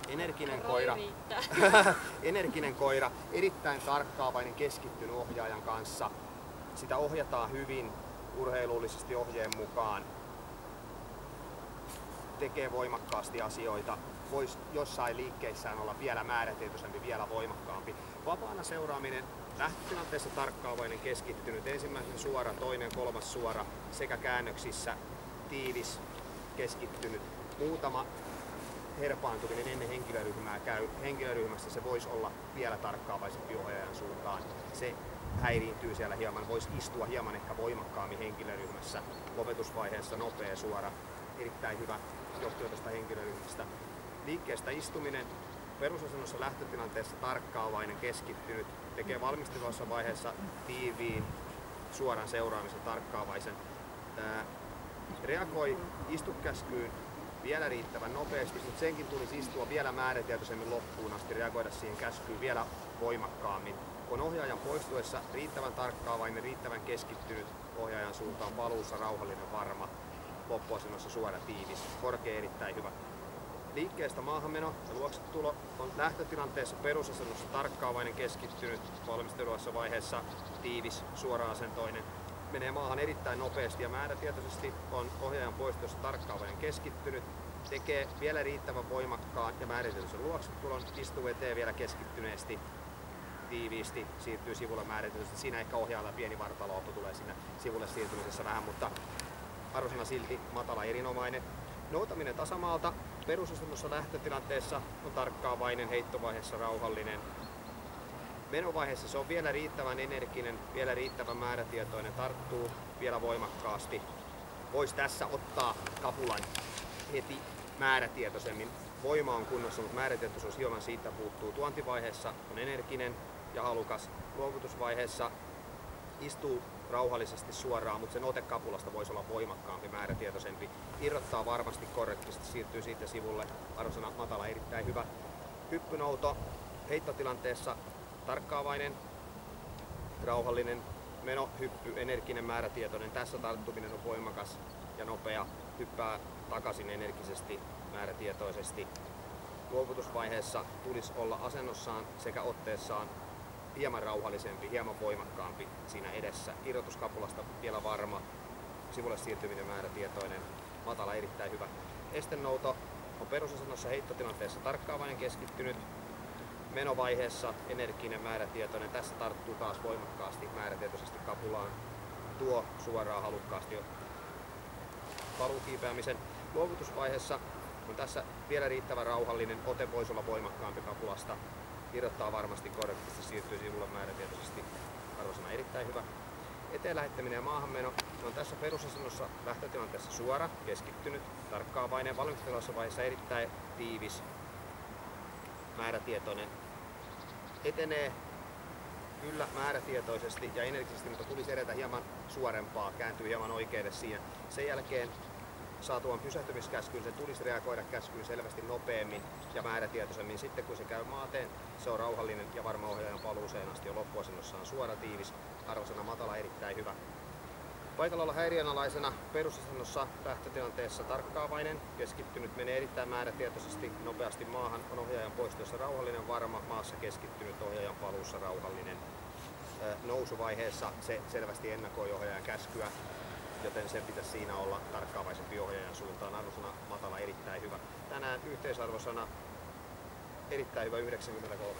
Energinen koira. Energinen koira, erittäin tarkkaavainen, keskittynyt ohjaajan kanssa. Sitä ohjataan hyvin urheilullisesti ohjeen mukaan. Tekee voimakkaasti asioita. Voisi jossain liikkeissään olla vielä määrätietoisempi, vielä voimakkaampi. Vapaana seuraaminen, lähtötilanteessa tarkkaavainen, keskittynyt. Ensimmäisen suora, toinen, kolmas suora sekä käännöksissä tiivis, keskittynyt. Muutama herpaantuminen ennen henkilöryhmää käy. Henkilöryhmässä se voisi olla vielä tarkkaavaisempi ohjaajan suuntaan. Se häiriintyy siellä hieman, voisi istua hieman ehkä voimakkaammin henkilöryhmässä. Lopetusvaiheessa nopea suora, erittäin hyvä johtui tuosta henkilöryhmästä. Liikkeestä istuminen, perusasennossa lähtötilanteessa tarkkaavainen, keskittynyt, tekee valmistelevassa vaiheessa tiiviin, suoran seuraamisen tarkkaavaisen. Reagoi istukäskyyn vielä riittävän nopeasti, mutta senkin tulisi istua vielä määrätietoisemmin loppuun asti, reagoida siihen käskyyn vielä voimakkaammin. On ohjaajan poistuessa riittävän tarkkaavainen, riittävän keskittynyt ohjaajan suuntaan, paluussa rauhallinen, varma, loppuasennossa suora, tiivis, korkea, erittäin hyvä. Liikkeestä maahanmeno ja luoksetulo on lähtötilanteessa perusasennossa tarkkaavainen, keskittynyt, valmisteluvassa vaiheessa tiivis, suora-asentoinen. Menee maahan erittäin nopeasti ja määrätietoisesti, on ohjaajan poistossa tarkkaavainen, keskittynyt, tekee vielä riittävän voimakkaan ja määrätietoisen luoksetulon, istuu eteen vielä keskittyneesti, tiiviisti, siirtyy sivulle määrätietoisesti. Siinä ehkä ohjaajalla pieni vartalooppu tulee siinä sivulle siirtymisessä vähän, mutta arvosana silti matala, erinomainen. Noutaminen tasamaalta, perusasennossa lähtötilanteessa on tarkkaavainen, heittovaiheessa rauhallinen. Menovaiheessa se on vielä riittävän energinen, vielä riittävän määrätietoinen, tarttuu vielä voimakkaasti. Voisi tässä ottaa kapulan heti määrätietoisemmin. Voima on kunnossa, mutta määrätietoisuus hieman siitä puuttuu. Tuontivaiheessa on energinen ja halukas. Luovutusvaiheessa istuu rauhallisesti suoraan, mutta sen ote kapulasta voisi olla voimakkaampi, määrätietoisempi. Irrottaa varmasti korrektisti, siirtyy siitä sivulle. Arvosana matala, erittäin hyvä. Hyppynouto heittotilanteessa tarkkaavainen, rauhallinen, meno, hyppy, energinen, määrätietoinen. Tässä tarttuminen on voimakas ja nopea. Hyppää takaisin energisesti, määrätietoisesti. Luovutusvaiheessa tulisi olla asennossaan sekä otteessaan hieman rauhallisempi, hieman voimakkaampi siinä edessä. Irrotuskapulasta vielä varma, sivulle siirtyminen määrätietoinen, matala, erittäin hyvä. Estenouto on perusasennossa heittotilanteessa tarkkaavainen, keskittynyt. Menovaiheessa energinen, määrätietoinen. Tässä tarttuu taas voimakkaasti, määrätietoisesti kapulaan. Tuo suoraan halukkaasti paluukiipeämisen. Luovutusvaiheessa on tässä vielä riittävän rauhallinen, ote voisi olla voimakkaampi kapulasta. Irrottaa varmasti korrektisti, siirtyy sivulle määrätietoisesti. Arvosana erittäin hyvä. Eteen lähettäminen ja maahanmeno on tässä perusasennossa lähtötilanteessa suora, keskittynyt, tarkkaavainen. Valmistelevassa vaiheessa erittäin tiivis, määrätietoinen. Etenee kyllä määrätietoisesti ja energisesti, mutta tulisi edetä hieman suorempaa, kääntyy hieman oikealle siinä. Sen jälkeen saa tuon pysähtymiskäskyyn, se tulisi reagoida käskyyn selvästi nopeammin ja määrätietoisemmin. Sitten kun se käy maateen, se on rauhallinen ja varma ohjaajan paluuseen asti jo loppuasennossaan suora, tiivis, arvosana matala, erittäin hyvä. Paikalla olla häiriönalaisena perusasennossa lähtötilanteessa tarkkaavainen, keskittynyt, menee erittäin määrätietoisesti nopeasti maahan, on ohjaajan poistossa rauhallinen, varma, maassa keskittynyt, ohjaajan paluussa rauhallinen. Nousuvaiheessa se selvästi ennakoi ohjaajan käskyä, joten sen pitäisi siinä olla tarkkaavaisempi ohjaajan suuntaan. Arvosana matala, erittäin hyvä. Tänään yhteisarvosana erittäin hyvä 93.